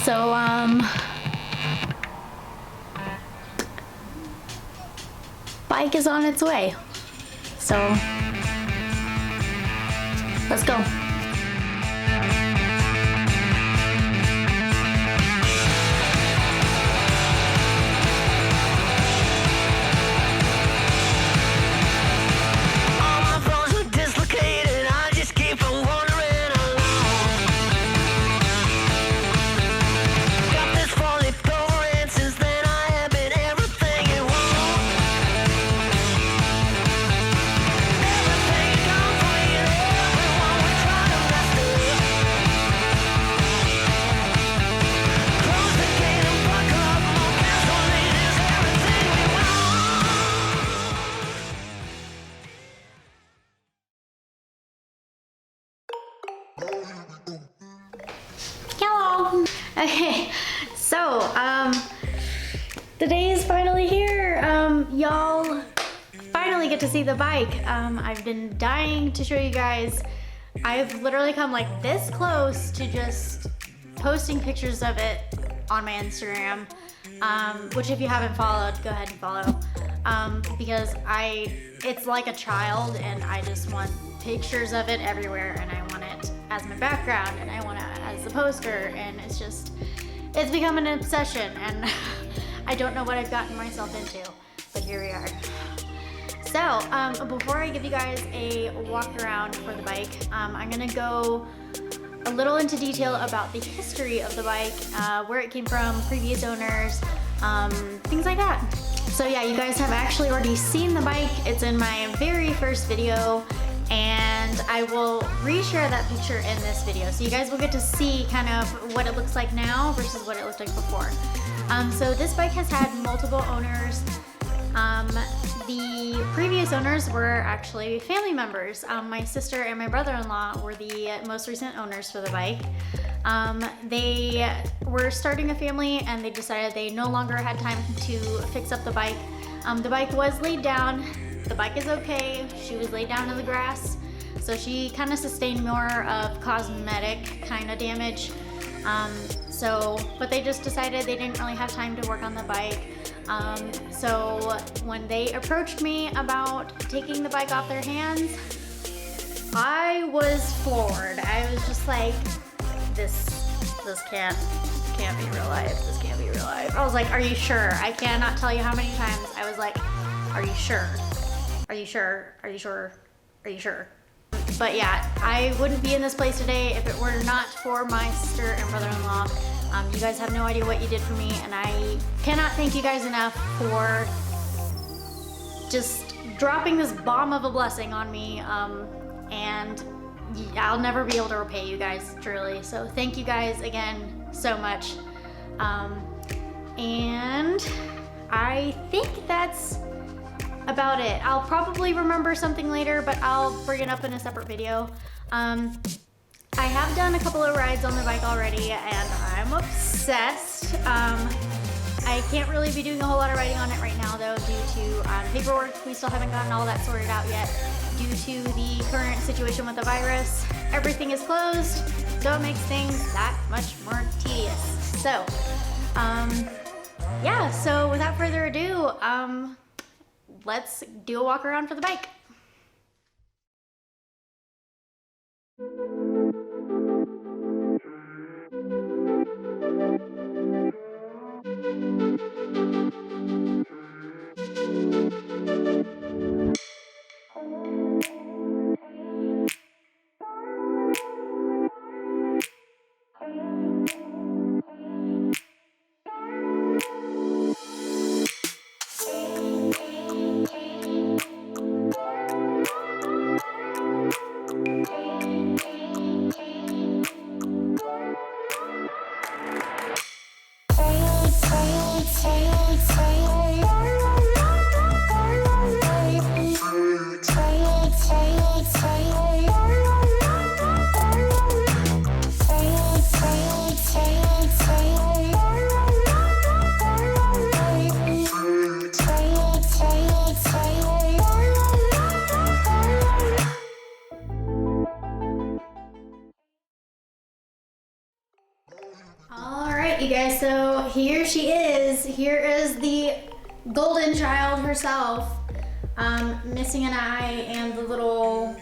So, bike is on its way. So, let's go. Hello. Okay, so the day is finally here. Y'all finally get to see the bike. I've been dying to show you guys. I've literally come like this close to just posting pictures of it on my Instagram, which if you haven't followed, go ahead and follow. Because it's like a child and I just want pictures of it everywhere, and I want it as my background, and I want it as a poster, and it's become an obsession, and I don't know what I've gotten myself into, but here we are. So, before I give you guys a walk around for the bike, I'm gonna go a little into detail about the history of the bike, where it came from, previous owners, things like that. So yeah, you guys have actually already seen the bike. It's in my very first video, and I will reshare that picture in this video. So you guys will get to see kind of what it looks like now versus what it looked like before. So this bike has had multiple owners. The previous owners were actually family members. My sister and my brother-in-law were the most recent owners for the bike. They were starting a family and they decided they no longer had time to fix up the bike. The bike was laid down. The bike is okay. She was laid down in the grass. So she kind of sustained more of cosmetic kind of damage. But they just decided they didn't really have time to work on the bike. So when they approached me about taking the bike off their hands, I was floored. I was just like, this can't be real life. This can't be real life. I was like, are you sure? I cannot tell you how many times I was like, are you sure? Are you sure? Are you sure? Are you sure? But yeah, I wouldn't be in this place today if it were not for my sister and brother-in-law. You guys have no idea what you did for me, and I cannot thank you guys enough for just dropping this bomb of a blessing on me, and I'll never be able to repay you guys, truly. So thank you guys again so much. And I think that's about it. I'll probably remember something later, but I'll bring it up in a separate video. I have done a couple of rides on the bike already, and I'm obsessed. I can't really be doing a whole lot of riding on it right now though, due to paperwork. We still haven't gotten all that sorted out yet due to the current situation with the virus. Everything is closed, so it makes things that much more tedious. So, yeah, so without further ado, let's do a walk around for the bike. right, you guys, so here she is. Here is the golden child herself. Missing an eye and the little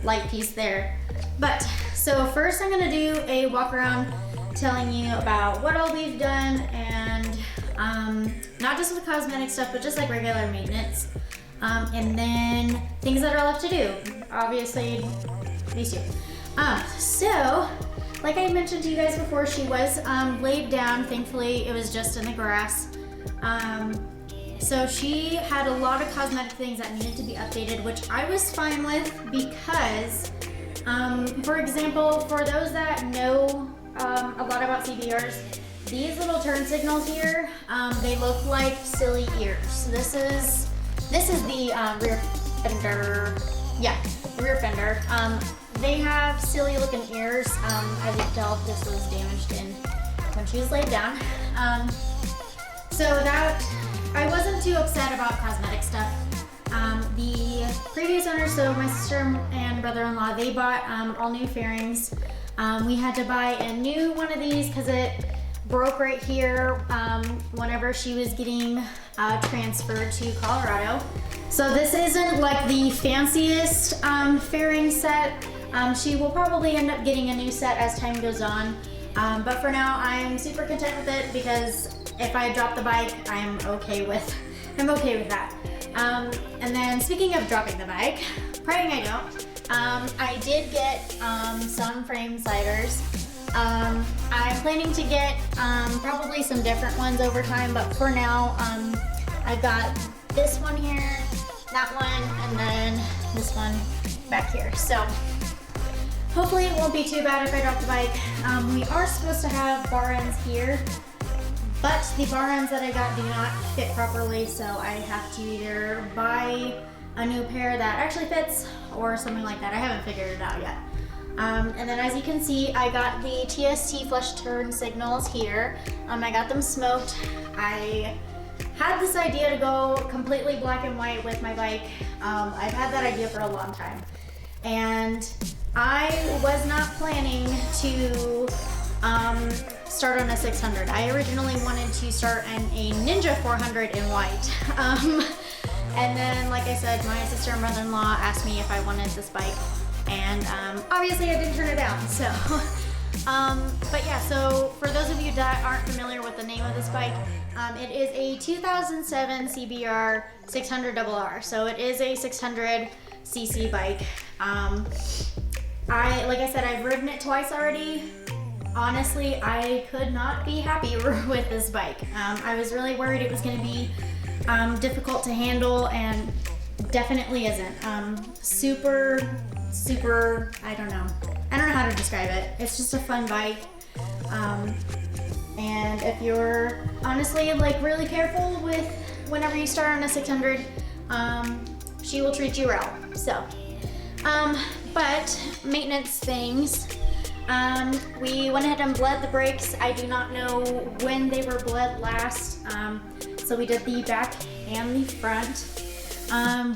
light piece there. But, so first I'm gonna do a walk around telling you about what all we've done and not just with cosmetic stuff, but just like regular maintenance. And then things that are left to do. Obviously, these two. So, like I mentioned to you guys before, she was laid down. Thankfully, it was just in the grass. So she had a lot of cosmetic things that needed to be updated, which I was fine with because, for example, for those that know a lot about CBRs, these little turn signals here, they look like silly ears. This is the rear fender. Yeah, rear fender. They have silly looking ears. I could tell this was damaged when she was laid down. So that, I wasn't too upset about cosmetic stuff. The previous owner, so my sister and brother-in-law, they bought all new fairings. We had to buy a new one of these because it broke right here whenever she was getting transferred to Colorado. So this isn't like the fanciest fairing set. She will probably end up getting a new set as time goes on. But for now, I'm super content with it because if I drop the bike, I'm okay with that. And then speaking of dropping the bike, praying I don't, I did get some frame sliders. I'm planning to get probably some different ones over time, but for now, I've got this one here, that one, and then this one back here. So hopefully it won't be too bad if I drop the bike. We are supposed to have bar ends here, but the bar ends that I got do not fit properly, so I have to either buy a new pair that actually fits or something like that. I haven't figured it out yet. And then as you can see, I got the TST flush turn signals here. I got them smoked. I had this idea to go completely black and white with my bike. I've had that idea for a long time. And I was not planning to start on a 600. I originally wanted to start on a Ninja 400 in white. And then, like I said, my sister and brother-in-law asked me if I wanted this bike. And obviously I didn't turn it down, so. But yeah, so for those of you that aren't familiar with the name of this bike, it is a 2007 CBR 600RR. So it is a 600cc bike. Like I said, I've ridden it twice already. Honestly, I could not be happier with this bike. I was really worried it was gonna be difficult to handle, and definitely isn't. Super, I don't know how to describe it. It's just a fun bike. And if you're honestly like really careful with whenever you start on a 600, she will treat you well. So, but maintenance things. We went ahead and bled the brakes. I do not know when they were bled last. So we did the back and the front.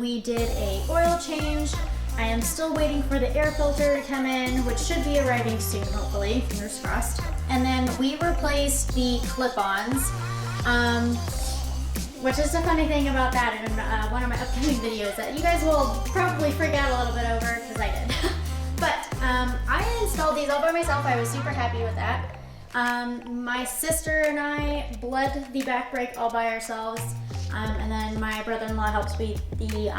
We did a oil change. I am still waiting for the air filter to come in, which should be arriving soon, hopefully, fingers crossed. And then we replaced the clip-ons, which is the funny thing about that in one of my upcoming videos that you guys will probably freak out a little bit over, because I did. But I installed these all by myself. I was super happy with that. My sister and I bled the back brake all by ourselves, and then my brother-in-law helps with the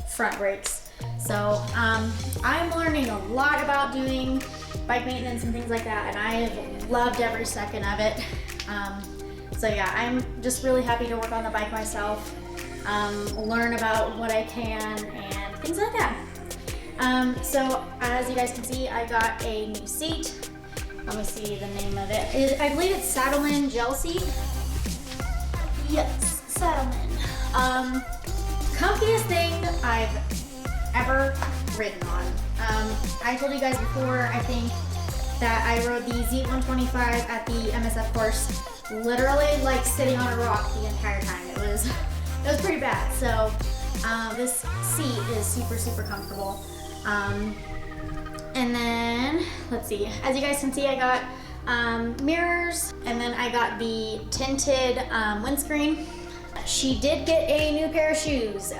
front brakes. So I'm learning a lot about doing bike maintenance and things like that, and I have loved every second of it. So yeah, I'm just really happy to work on the bike myself, learn about what I can and things like that. So as you guys can see, I got a new seat. Let me see the name of it. I believe it's Saddleman Gel Seat. Yes, Saddleman. Comfiest thing I've ever ridden on. I told you guys before, I think, that I rode the Z125 at the MSF course, literally like sitting on a rock the entire time. It was pretty bad. So this seat is super comfortable. And then let's see. As you guys can see, I got mirrors, and then I got the tinted windscreen. She did get a new pair of shoes.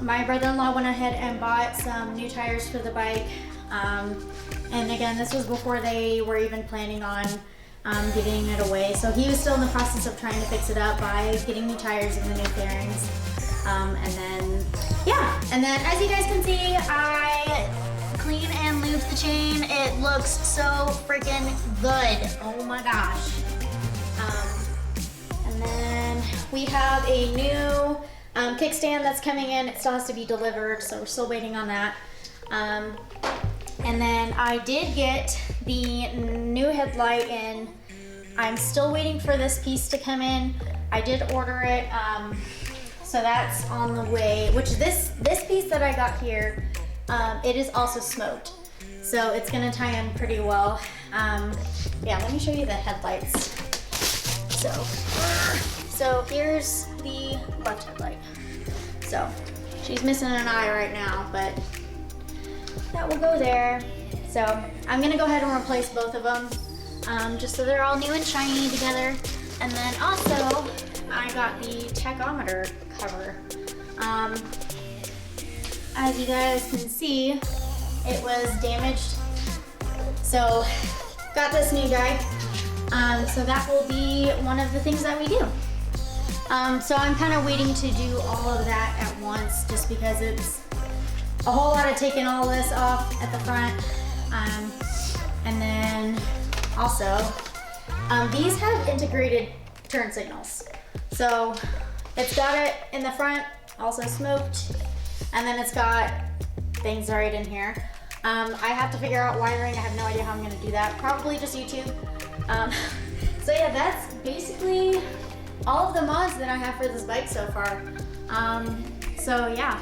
My brother-in-law went ahead and bought some new tires for the bike. And again, this was before they were even planning on giving it away. So he was still in the process of trying to fix it up by getting new tires and the new fairings. And then, yeah. And then as you guys can see, I clean and lube the chain. It looks so freaking good. Oh my gosh. And then we have a new kickstand that's coming in. It still has to be delivered, so we're still waiting on that. And then I did get the new headlight in. I'm still waiting for this piece to come in. I did order it, so that's on the way, which this piece that I got here, it is also smoked. So it's gonna tie in pretty well. Yeah, let me show you the headlights. So here's the left headlight. So she's missing an eye right now, but that will go there. So I'm gonna go ahead and replace both of them, just so they're all new and shiny together. And then also, I got the tachometer cover. As you guys can see, it was damaged. So got this new guy. So that will be one of the things that we do. So I'm kind of waiting to do all of that at once, just because it's a whole lot of taking all this off at the front. And then also, these have integrated turn signals. So it's got it in the front, also smoked, and then it's got things right in here. I have to figure out wiring. I have no idea how I'm gonna do that. Probably just YouTube. So yeah, that's basically all of the mods that I have for this bike so far. So yeah,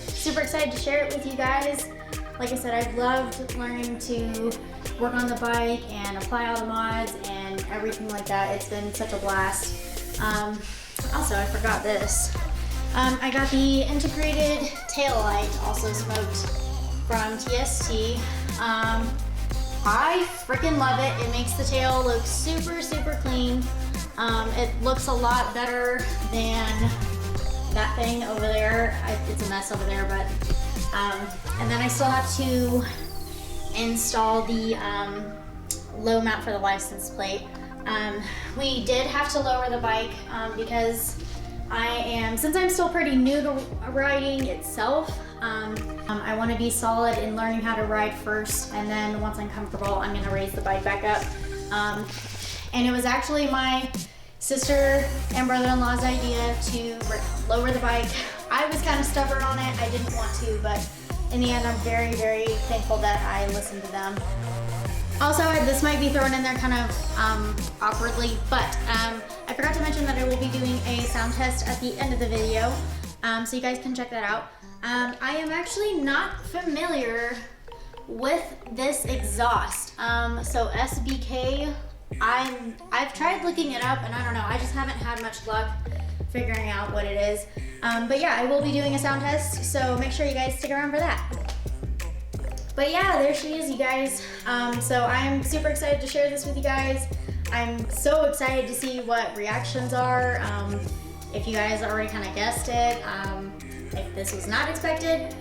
super excited to share it with you guys. Like I said, I've loved learning to work on the bike and apply all the mods and everything like that. It's been such a blast. Also, I forgot this. I got the integrated tail light, also smoked, from TST. I freaking love it. It makes the tail look super, super clean. It looks a lot better than that thing over there. It's a mess over there, but, and then I still have to install the low mount for the license plate. We did have to lower the bike because since I'm still pretty new to riding itself, I want to be solid in learning how to ride first, and then once I'm comfortable, I'm going to raise the bike back up. And it was actually my sister and brother-in-law's idea to lower the bike. I was kind of stubborn on it. I didn't want to, but in the end, I'm very, very thankful that I listened to them. Also, this might be thrown in there kind of awkwardly, but I forgot to mention that I will be doing a sound test at the end of the video, so you guys can check that out. I am actually not familiar with this exhaust. So SBK, I've tried looking it up, and I don't know, I just haven't had much luck figuring out what it is. But yeah, I will be doing a sound test, so make sure you guys stick around for that. But yeah, there she is, you guys. So I'm super excited to share this with you guys. I'm so excited to see what reactions are. If you guys already kind of guessed it, if this was not expected.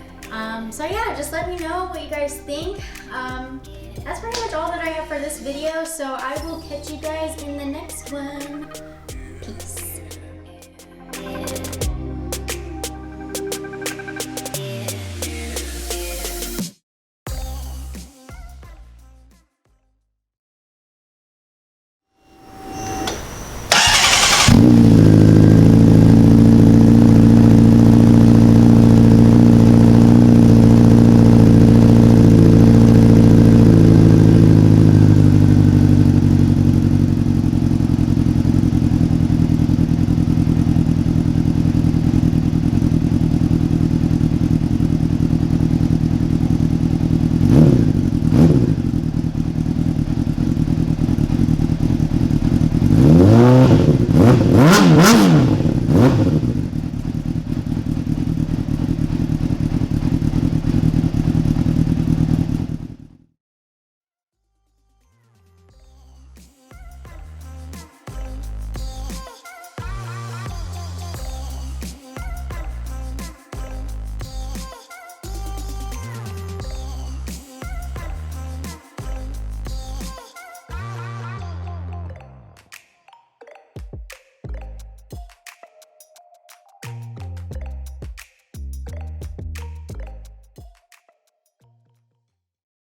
So yeah, just let me know what you guys think. That's pretty much all that I have for this video, so I will catch you guys in the next one.